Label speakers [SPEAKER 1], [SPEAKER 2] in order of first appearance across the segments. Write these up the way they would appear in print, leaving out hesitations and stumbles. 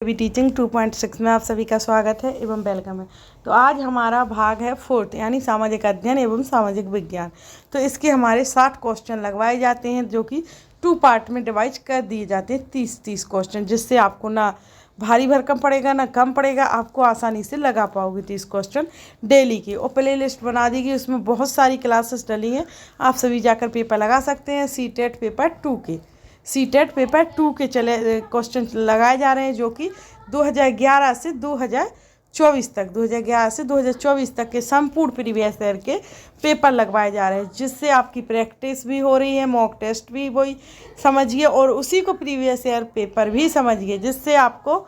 [SPEAKER 1] भी टीचिंग 2.6 में आप सभी का स्वागत है एवं वेलकम है। तो आज हमारा भाग है 4th यानी सामाजिक अध्ययन एवं सामाजिक विज्ञान। तो इसके हमारे 60 क्वेश्चन लगवाए जाते हैं जो कि 2 पार्ट में डिवाइड कर दिए जाते हैं 30-30 क्वेश्चन, जिससे आपको ना भारी भरकम पड़ेगा ना कम पड़ेगा, आपको आसानी से लगा पाओगे 30 क्वेश्चन डेली की। और प्ले लिस्ट बना दी गई, उसमें बहुत सारी क्लासेस डली हैं, आप सभी जाकर पेपर लगा सकते हैं। सीटेट पेपर 2 के पेपर 2 के क्वेश्चन लगाए जा रहे हैं जो कि 2011 से 2024 तक के संपूर्ण प्रीवियस ईयर के पेपर लगवाए जा रहे हैं, जिससे आपकी प्रैक्टिस भी हो रही है, मॉक टेस्ट भी वही समझिए और उसी को प्रीवियस ईयर पेपर भी समझिए, जिससे आपको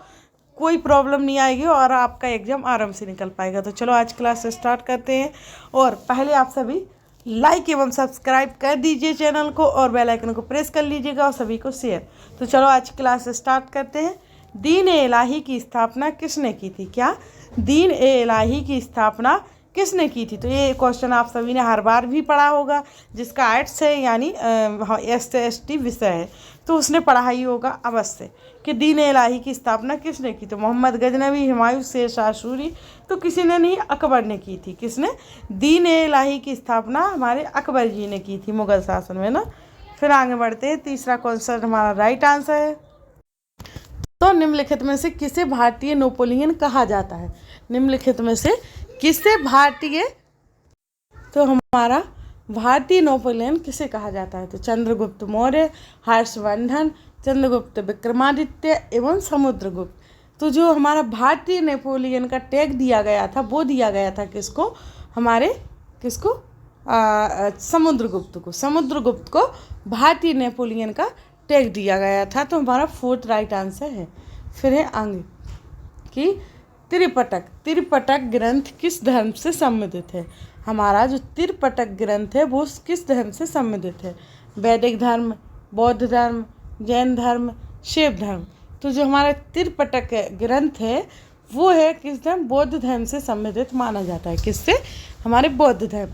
[SPEAKER 1] कोई प्रॉब्लम नहीं आएगी और आपका एग्ज़ाम आराम से निकल पाएगा। तो चलो आज क्लास स्टार्ट करते हैं। और पहले आप सभी लाइक एवं सब्सक्राइब कर दीजिए चैनल को और बेल आइकन को प्रेस कर लीजिएगा और सभी को शेयर। तो चलो आज क्लास स्टार्ट करते हैं। दीन ए इलाही की स्थापना किसने की थी? क्या दीन ए इलाही की स्थापना किसने की थी? तो ये क्वेश्चन आप सभी ने हर बार भी पढ़ा होगा, जिसका आर्ट्स है यानी ST विषय है तो उसने पढ़ा ही होगा अवश्य कि दीन ए इलाही की स्थापना किसने की। तो मोहम्मद गजनवी, हुमायूं, शेर शाह सूरी, तो किसी ने नहीं, अकबर ने की थी। किसने? दीन ए इलाही की स्थापना हमारे अकबर जी ने की थी मुगल शासन में ना। फिर आगे बढ़ते हैं। तीसरा क्वेश्चन हमारा राइट आंसर है। तो निम्नलिखित में से किसे भारतीय नेपोलियन कहा जाता है? निम्नलिखित में से किसे भारतीय, तो हमारा भारतीय नेपोलियन किसे कहा जाता है? तो चंद्रगुप्त मौर्य, हर्षवर्धन, चंद्रगुप्त विक्रमादित्य एवं समुद्रगुप्त। तो जो हमारा भारतीय नेपोलियन का टैग दिया गया था वो दिया गया था किसको? किसको? समुद्रगुप्त को भारतीय नेपोलियन का टैग दिया गया था। तो हमारा 4th राइट आंसर है। फिर है आगे कि त्रिपिटक ग्रंथ किस धर्म से संबंधित है? हमारा जो त्रिपिटक ग्रंथ है वो किस धर्म से संबंधित है? वैदिक धर्म, बौद्ध धर्म, जैन धर्म, शैव धर्म। तो जो हमारा त्रिपिटक ग्रंथ है वो है किस धर्म? बौद्ध धर्म से संबंधित माना जाता है। किससे? हमारे बौद्ध धर्म,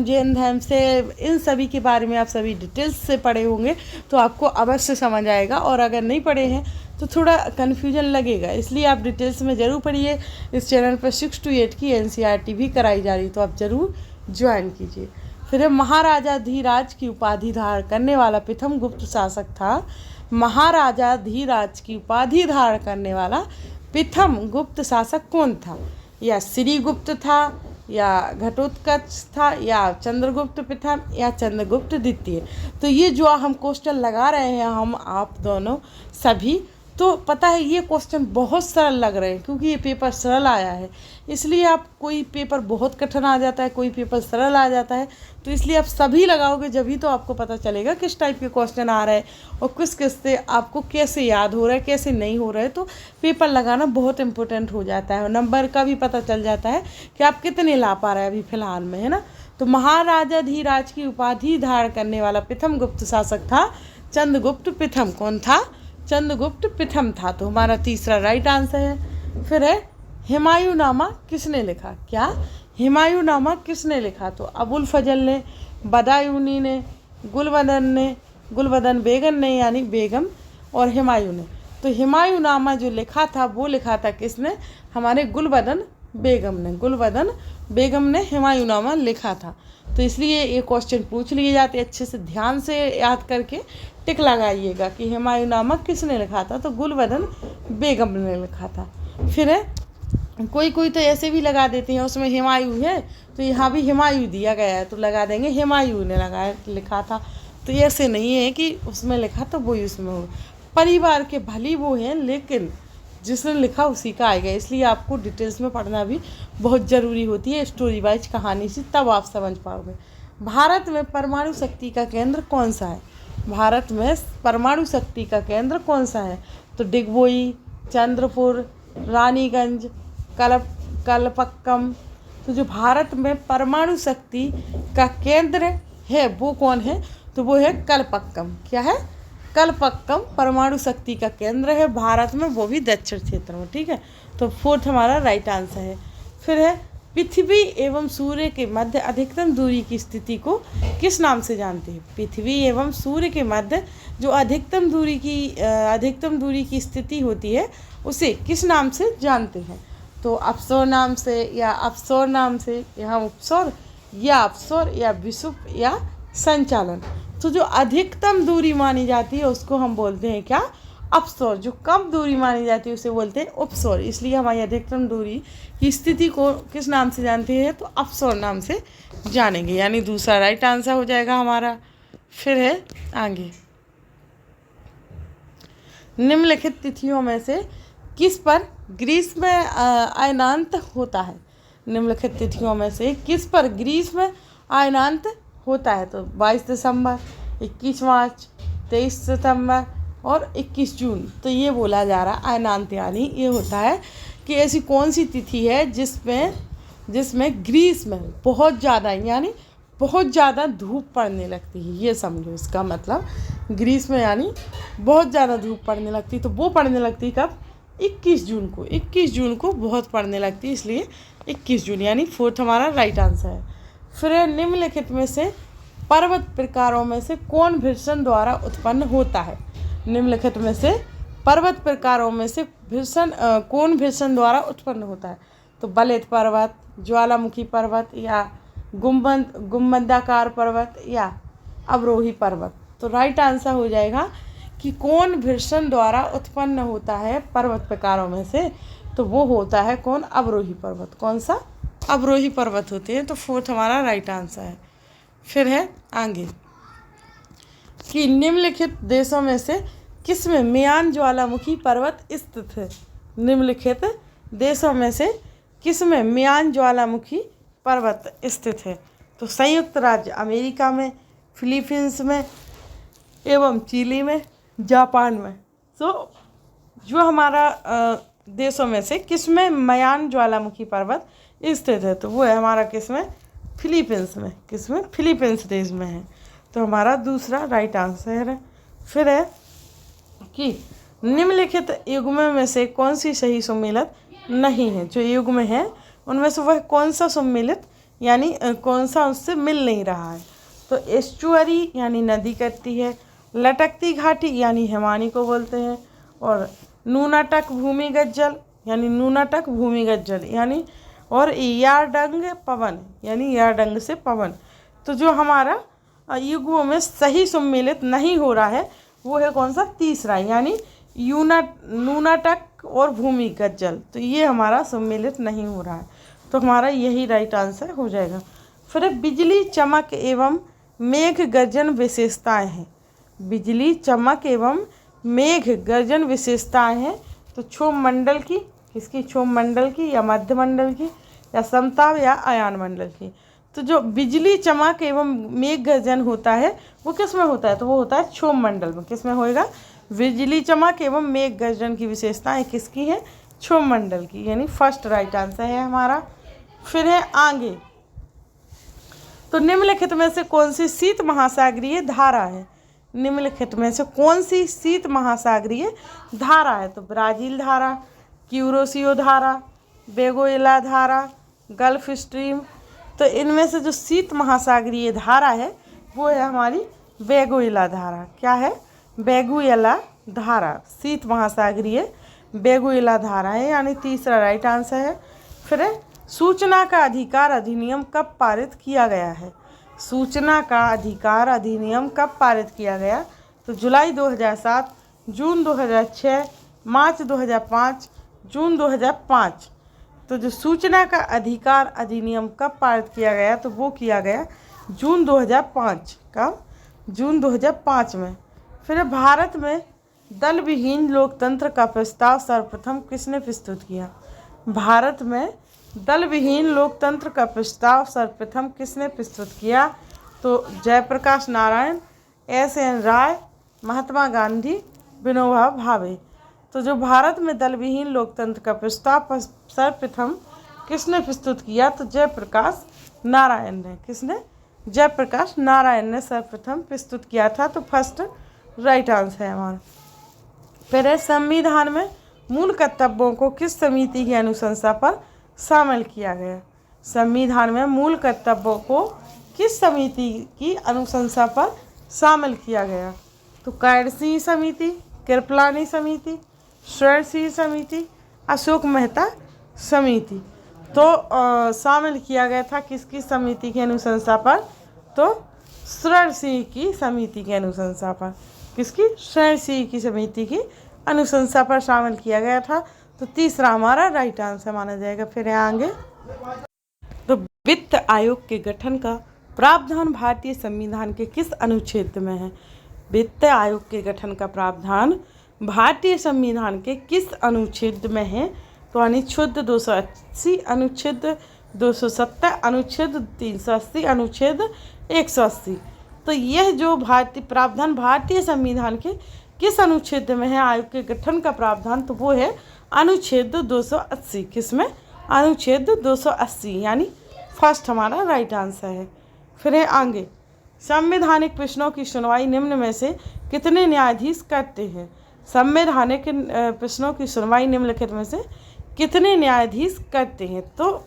[SPEAKER 1] जैन धर्म से। इन सभी के बारे में आप सभी डिटेल्स से पढ़े होंगे तो आपको अवश्य समझ आएगा, और अगर नहीं पढ़े हैं तो थोड़ा कन्फ्यूजन लगेगा, इसलिए आप डिटेल्स में ज़रूर पढ़िए। इस चैनल पर 6 to 8 की NCERT भी कराई जा रही, तो आप ज़रूर ज्वाइन कीजिए। फिर महाराजा धीराज की उपाधि धारण करने वाला प्रथम गुप्त शासक था। महाराजा धीराज की उपाधि धारण करने वाला प्रथम गुप्त शासक कौन था? या श्रीगुप्त था, या घटोत्कच था, या चंद्रगुप्त प्रथम, या चंद्रगुप्त द्वितीय। तो ये जो हम क्वेश्चन लगा रहे हैं हम आप दोनों सभी, तो पता है ये क्वेश्चन बहुत सरल लग रहे हैं क्योंकि ये पेपर सरल आया है, इसलिए आप कोई पेपर बहुत कठिन आ जाता है, कोई पेपर सरल आ जाता है, तो इसलिए आप सभी लगाओगे जभी तो आपको पता चलेगा किस टाइप के क्वेश्चन आ रहे हैं और किस से आपको कैसे याद हो रहा है, कैसे नहीं हो रहा है। तो पेपर लगाना बहुत इंपॉर्टेंट हो जाता है और नंबर का भी पता चल जाता है कि आप कितने ला पा रहे हैं अभी फ़िलहाल में, है ना। तो महाराजा धीराज की उपाधि धारण करने वाला प्रथम गुप्त शासक था चंद्रगुप्त प्रथम। कौन था? चंद्रगुप्त प्रथम था। तो हमारा तीसरा राइट आंसर है। फिर है हुमायूंनामा किसने लिखा? क्या हुमायूंनामा किसने लिखा? तो अबुल फजल ने, बदायूनी ने, गुलबदन बेगम ने यानी बेगम, और हुमायूं ने। तो हुमायूंनामा जो लिखा था वो लिखा था किसने? हमारे गुलबदन बेगम ने हुमायूंनामा लिखा था। तो इसलिए ये क्वेश्चन पूछ लिए जाते, अच्छे से ध्यान से याद करके टिक लगाइएगा कि हुमायूंनामा किसने लिखा था? तो गुलबदन बेगम ने लिखा था। फिर है कोई तो ऐसे भी लगा देते हैं, उसमें हुमायूं है तो यहाँ भी हुमायूं दिया गया है तो लगा देंगे हुमायूं ने लिखा था। तो ऐसे नहीं है कि उसमें लिखा तो वही उसमें हो। परिवार के भली वो हैं लेकिन जिसने लिखा उसी का आएगा, इसलिए आपको डिटेल्स में पढ़ना भी बहुत ज़रूरी होती है स्टोरी वाइज कहानी से, तब आप समझ पाओगे। भारत में परमाणु शक्ति का केंद्र कौन सा है? भारत में परमाणु शक्ति का केंद्र कौन सा है? तो डिगबोई, चंद्रपुर, रानीगंज, कलपक्कम। तो जो भारत में परमाणु शक्ति का केंद्र है वो कौन है? तो वो है कलपक्कम। क्या है? कलपक्कम परमाणु शक्ति का केंद्र है भारत में, वो भी दक्षिण क्षेत्र में। ठीक है, तो 4th हमारा राइट आंसर है। फिर है पृथ्वी एवं सूर्य के मध्य अधिकतम दूरी की स्थिति को किस नाम से जानते हैं? पृथ्वी एवं सूर्य के मध्य जो अधिकतम दूरी की स्थिति होती है उसे किस नाम से जानते हैं? तो अपसौर नाम से या अपसौर नाम से, यहाँ उपसौर या अपसौर या विषुव या संचालन। तो जो अधिकतम दूरी मानी जाती है उसको हम बोलते हैं क्या? अपसौर। जो कम दूरी मानी जाती है उसे बोलते हैं उपसौर। इसलिए हमारी अधिकतम दूरी की स्थिति को किस नाम से जानते हैं? तो अपसौर नाम से जानेंगे, यानी दूसरा राइट आंसर हो जाएगा हमारा। फिर है आगे, निम्नलिखित तिथियों में से किस पर ग्रीष्म अयनांत होता है? निम्नलिखित तिथियों में से किस पर ग्रीष्म अयनांत होता है? तो 22 दिसंबर, 21 मार्च, 23 सितंबर और 21 जून। तो ये बोला जा रहा है अयनांत, यानी ये होता है कि ऐसी कौन सी तिथि है जिसमें ग्रीष्म बहुत ज़्यादा, यानी बहुत ज़्यादा धूप पड़ने लगती है। ये समझो इसका मतलब, ग्रीष्म यानी बहुत ज़्यादा धूप पड़ने लगती। तो वो पड़ने लगती कब? 21 जून को। 21 जून को बहुत पड़ने लगती, इसलिए 21 जून, यानी 4th हमारा राइट आंसर है। फिर निम्नलिखित में से पर्वत प्रकारों में से कौन घर्षण द्वारा उत्पन्न होता है? निम्नलिखित में से पर्वत प्रकारों में से कौन घर्षण द्वारा उत्पन्न होता है? तो बलेत पर्वत, ज्वालामुखी पर्वत या गुंबदाकार पर्वत या अवरोही पर्वत। तो राइट आंसर हो जाएगा कि कौन घर्षण द्वारा उत्पन्न होता है पर्वत प्रकारों में से? तो वो होता है कौन? अवरोही पर्वत। कौन सा? अवरोही पर्वत होते हैं। तो 4th हमारा राइट आंसर है। फिर है आगे कि निम्नलिखित देशों में से किसमें मियान ज्वालामुखी पर्वत स्थित है? निम्नलिखित देशों में से किसमें मियान ज्वालामुखी पर्वत स्थित है? तो संयुक्त राज्य अमेरिका में, फिलीपींस में एवं चिली में, जापान में। तो जो हमारा देशों में से किसमें मियान ज्वालामुखी पर्वत स्थित है? तो वो है हमारा किसमें? फिलीपींस में। किसमें? फिलीपींस देश में है। तो हमारा दूसरा राइट आंसर है। फिर है कि निम्नलिखित युग्म में से कौन सी सही सम्मिलित नहीं है? जो युग्म है उनमें से वह कौन सा सम्मिलित, यानी कौन सा उससे मिल नहीं रहा है? तो एस्चुअरी यानी नदी करती है, लटकती घाटी यानी हिमानी को बोलते हैं, और न्यूनाटक भूमिगत जल यानी न्यूनाटक भूमिगत जल यानी, और यारडंग पवन यानी यारडंग से पवन। तो जो हमारा युग्मों में सही सम्मिलित नहीं हो रहा है वो है कौन सा? तीसरा, यानी न्यूनाटक और भूमिगत जल। तो ये हमारा सम्मिलित नहीं हो रहा है। तो हमारा यही राइट आंसर हो जाएगा। फिर बिजली चमक एवं मेघ गर्जन विशेषताएं हैं। बिजली चमक एवं मेघ गर्जन विशेषताएं हैं। तो क्षोभ मंडल की, किसकी? क्षोभ मंडल की या मध्य मंडल की या समताप या आयन मंडल की। तो जो बिजली चमक एवं मेघ गर्जन होता है वो किस में होता है? तो वो होता है क्षोभ मंडल में। किस में होएगा? बिजली चमक एवं मेघ गर्जन की विशेषताएं किसकी है? क्षोभ मंडल की, यानी फर्स्ट राइट आंसर है हमारा। फिर है आगे, तो निम्नलिखित में से कौन सी शीत महासागरीय धारा है? निम्नलिखित में से कौन सी शीत महासागरीय धारा है? तो ब्राज़ील धारा, क्यूरोसियो धारा, वेगुएला धारा, गल्फ स्ट्रीम। तो इनमें से जो शीत महासागरीय धारा है वो है हमारी वेगुएला धारा। क्या है? वेगुएला धारा, शीत महासागरीय वेगुएला धारा है, यानी तीसरा राइट आंसर है। फिर सूचना का अधिकार अधिनियम कब पारित किया गया है? सूचना का अधिकार अधिनियम कब पारित किया गया? तो जुलाई 2007, जून 2006, मार्च 2005, जून 2005। तो जो सूचना का अधिकार अधिनियम कब पारित किया गया? तो वो किया गया जून 2005 का, जून 2005 में। फिर भारत में दल विहीन लोकतंत्र का प्रस्ताव सर्वप्रथम किसने प्रस्तुत किया? भारत में दल विहीन लोकतंत्र का प्रस्ताव सर्वप्रथम किसने प्रस्तुत किया? तो जयप्रकाश नारायण, एस.एन. राय, महात्मा गांधी, विनोबा भावे। तो जो भारत में दल विहीन लोकतंत्र का प्रस्ताव सर्वप्रथम किसने प्रस्तुत किया? तो जयप्रकाश नारायण ने। किसने? जयप्रकाश नारायण ने सर्वप्रथम प्रस्तुत किया था। तो फर्स्ट राइट आंसर है हमारा। फिर है संविधान में मूल कर्तव्यों को किस समिति की अनुशंसा पर शामिल किया गया? संविधान में मूल कर्तव्यों को किस समिति की अनुशंसा पर शामिल किया गया? तो कैरसिंह समिति, कृपलानी समिति, स्वर्ण सिंह समिति, अशोक मेहता समिति। तो शामिल किया गया था किसकी समिति की अनुशंसा पर? तो स्वर्ण सिंह की समिति की अनुशंसा पर। किसकी? स्वर्ण सिंह की समिति की अनुशंसा पर शामिल किया गया था। तो तीसरा हमारा राइट आंसर माना जाएगा। फिर यहाँ आगे, तो वित्त आयोग के गठन का प्रावधान भारतीय संविधान के किस अनुच्छेद में है? वित्त आयोग के गठन का प्रावधान भारतीय संविधान के किस अनुच्छेद में है? तो अनुच्छेद 280, अनुच्छेद 270, अनुच्छेद 380, अनुच्छेद 180। तो यह जो भारतीय प्रावधान भारतीय संविधान के किस अनुच्छेद में है आयोग के गठन का प्रावधान? तो वो है अनुच्छेद 280। किसमें? अनुच्छेद 280, यानी फर्स्ट हमारा राइट आंसर है। फिर है आगे, संवैधानिक प्रश्नों की सुनवाई निम्न में से कितने न्यायाधीश करते हैं? संवैधानिक प्रश्नों की सुनवाई निम्नलिखित में से कितने न्यायाधीश करते हैं? तो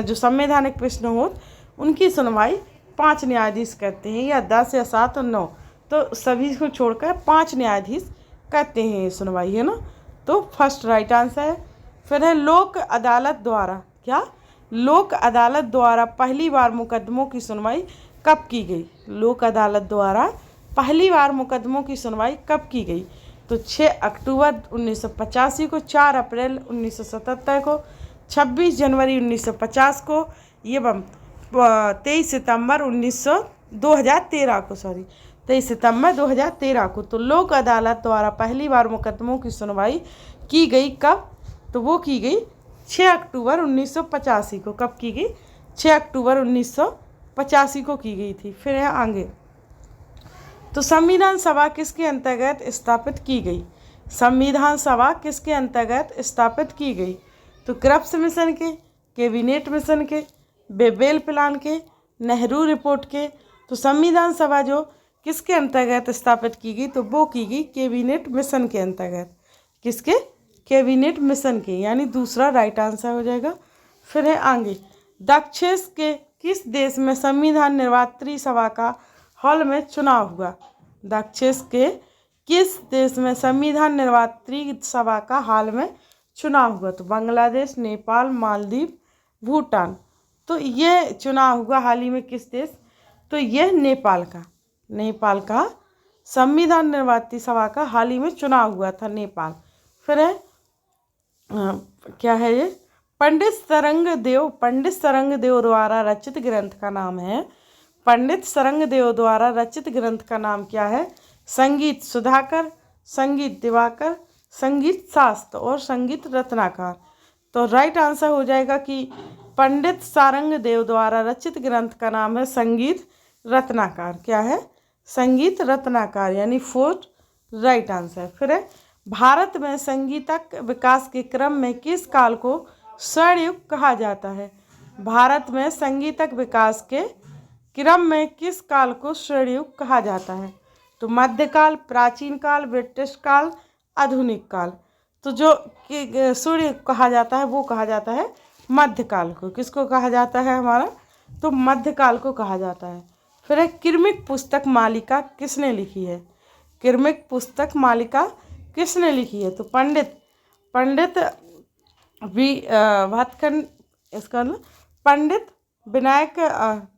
[SPEAKER 1] जो संवैधानिक प्रश्न हो उनकी सुनवाई 5 न्यायाधीश करते हैं, या 10 या 7 और 9, तो सभी को छोड़कर 5 न्यायाधीश करते हैं ये सुनवाई, है ना। तो फर्स्ट राइट आंसर है। फिर है लोक अदालत द्वारा, क्या? लोक अदालत द्वारा पहली बार मुकदमों की सुनवाई कब की गई? लोक अदालत द्वारा पहली बार मुकदमों की सुनवाई कब की गई? तो 6 अक्टूबर 1985 को, 4 अप्रैल 1977 को, 26 जनवरी 1950 को, एवं 23 सितंबर 2013 को, 23 सितंबर 2013 को। तो लोक अदालत द्वारा पहली बार मुकदमों की सुनवाई की गई कब? तो वो की गई 6 अक्टूबर 1985 को। कब की गई? 6 अक्टूबर 1985 को की गई थी। फिर है आगे, तो संविधान सभा किसके अंतर्गत स्थापित की गई? संविधान सभा किसके अंतर्गत स्थापित की गई? तो क्रिप्स मिशन के, कैबिनेट मिशन के, बेबेल प्लान के, नेहरू रिपोर्ट के। तो संविधान सभा जो किसके अंतर्गत स्थापित की गई? तो वो की गई कैबिनेट मिशन के अंतर्गत। किसके? कैबिनेट मिशन के, यानी दूसरा राइट आंसर हो जाएगा। फिर है आगे, दक्षिण के किस देश में संविधान निर्वात्री सभा का हाल में चुनाव हुआ? दक्षिण के किस देश में संविधान निर्वात्री सभा का हाल में चुनाव हुआ? तो बांग्लादेश, नेपाल, मालदीव, भूटान। तो ये चुनाव हुआ हाल ही में किस देश? तो यह नेपाल का, नेपाल का संविधान निर्वात्री सभा का हाल ही में चुनाव हुआ था, नेपाल। फिर है क्या है ये? पंडित सरंगदेव द्वारा रचित ग्रंथ का नाम है, पंडित सरंगदेव द्वारा रचित ग्रंथ का नाम क्या है? संगीत सुधाकर, संगीत दिवाकर, संगीत शास्त्र और संगीत रत्नाकर। तो राइट आंसर हो जाएगा कि पंडित सरंगदेव द्वारा रचित ग्रंथ का नाम है संगीत रत्नाकर। क्या है? संगीत रत्नाकर, यानी फोर्थ राइट आंसर। फिर है, भारत में संगीतक विकास के क्रम में किस काल को स्वर्ण युग कहा जाता है? भारत में संगीतक विकास के क्रम में किस काल को स्वर्ण युग कहा जाता है? तो मध्यकाल, प्राचीन काल, ब्रिटिश काल, आधुनिक काल। तो जो स्वर्ण युग कहा जाता है वो कहा जाता है मध्यकाल को। किसको कहा जाता है हमारा? तो मध्यकाल को कहा जाता है। फिर है, क्रमिक पुस्तक मालिका किसने लिखी है? क्रमिक पुस्तक मालिका किसने लिखी है? तो पंडित भातखंड, इसका ना पंडित विनायक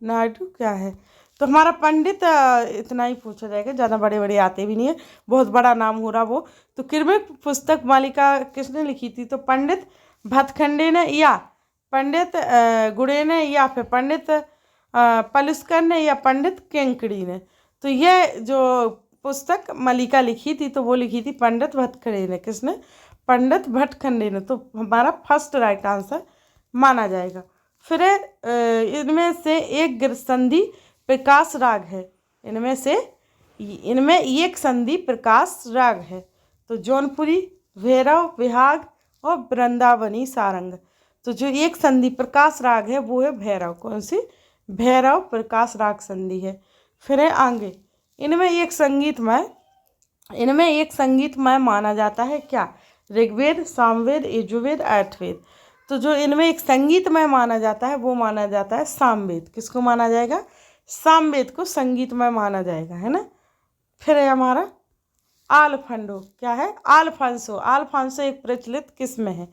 [SPEAKER 1] नायडू क्या है? तो हमारा पंडित इतना ही पूछा जाएगा, ज़्यादा बड़े बड़े आते भी नहीं है, बहुत बड़ा नाम हो रहा वो। तो क्रमिक पुस्तक मालिका किसने लिखी थी? तो पंडित भातखंडे ने, या पंडित गुड़े ने, या फिर पंडित पलुस्कर ने, या पंडित केंकड़ी ने। तो ये जो पुस्तक मालिका लिखी थी तो वो लिखी थी पंडित भटखंडे ने। किसने? पंडित भटखंडे ने। तो हमारा फर्स्ट राइट आंसर माना जाएगा। फिर इनमें से एक संधि प्रकाश राग है, इनमें एक संधि प्रकाश राग है। तो जौनपुरी, भैरव, विहाग और वृंदावनी सारंग। तो जो एक संधि प्रकाश राग है वो है भैरव। कौन सी? भैरव प्रकाश राग संधि है। फिर है आगे, इनमें एक संगीतमय माना जाता है क्या? ऋग्वेद, सामवेद, यजुर्वेद, अथर्ववेद। तो जो इनमें एक संगीतमय माना जाता है वो माना जाता है सामवेद। किसको माना जाएगा? सामवेद को संगीतमय माना जाएगा, है ना। फिर है हमारा आल्फांडो। क्या है? अल्फांसो। अल्फांसो एक प्रचलित किस्म है।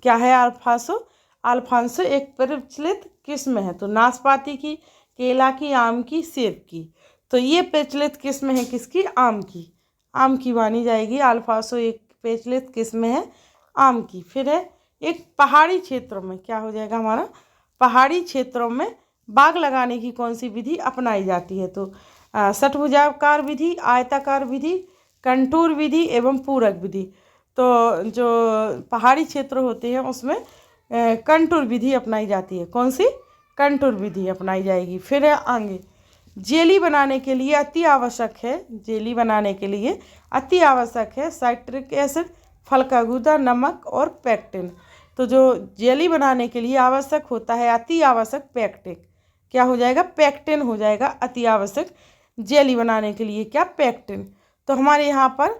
[SPEAKER 1] क्या है अल्फांसो? अल्फांसो एक प्रचलित किस्म है। तो नाशपाती की, केला की, आम की, सेब की। तो ये प्रचलित किस्म है किसकी? आम की। आम की मानी जाएगी। अल्फांसो एक प्रचलित किस्म है आम की। फिर है एक पहाड़ी क्षेत्रों में, क्या हो जाएगा हमारा? पहाड़ी क्षेत्रों में बाग लगाने की कौन सी विधि अपनाई जाती है? तो षटभुजाकार विधि, आयताकार विधि, कंटूर विधि एवं पूरक विधि। तो जो पहाड़ी क्षेत्र होते हैं उसमें कंटूर विधि अपनाई जाती है। कौन सी? कंटूर विधि अपनाई जाएगी। फिर है आगे, जेली बनाने के लिए अति आवश्यक है, जेली बनाने के लिए अति आवश्यक है साइट्रिक एसिड, फल का गूदा, नमक और पेक्टिन। तो जो जेली बनाने के लिए आवश्यक होता है, अति आवश्यक, पेक्टिन। क्या हो जाएगा? पेक्टिन हो जाएगा अति आवश्यक जेली बनाने के लिए। क्या? पेक्टिन। तो हमारे यहाँ पर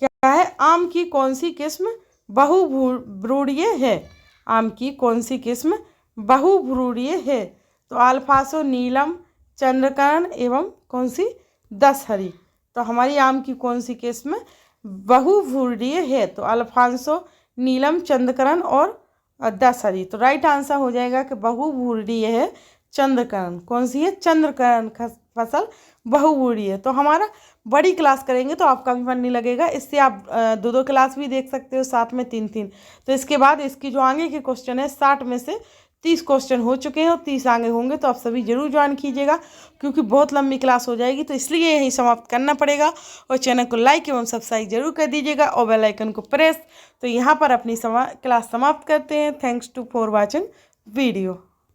[SPEAKER 1] क्या है? आम की कौन सी किस्म बहुभ्रूणीय है? आम की कौन सी किस्म बहुभ्रूणीय है? तो अल्फांसो, नीलम, चंद्रकर्ण एवं कौन सी? दशहरी। तो हमारी आम की कौन सी किस्म बहुभ्रूणीय है? तो अल्फांसो, नीलम, चंद्रकर्ण और दशहरी। तो राइट आंसर हो जाएगा कि बहुभ्रूणीय है चंद्रकर्ण। कौन सी है? चंद्रकर्ण फसल बहुभ्रूणीय है। तो हमारा बड़ी क्लास करेंगे तो आपका भी मन नहीं लगेगा। इससे आप 2-2 क्लास भी देख सकते हो, साथ में 3-3। तो इसके बाद इसकी जो आगे के क्वेश्चन है 60 में से 30 क्वेश्चन हो चुके हैं और 30 आगे होंगे। तो आप सभी जरूर ज्वाइन कीजिएगा क्योंकि बहुत लंबी क्लास हो जाएगी। तो इसलिए यही समाप्त करना पड़ेगा। और चैनल को लाइक एवं सब्सक्राइब जरूर कर दीजिएगा और बेल आइकन को प्रेस। तो यहाँ पर अपनी क्लास समाप्त करते हैं। Thanks to for watching video.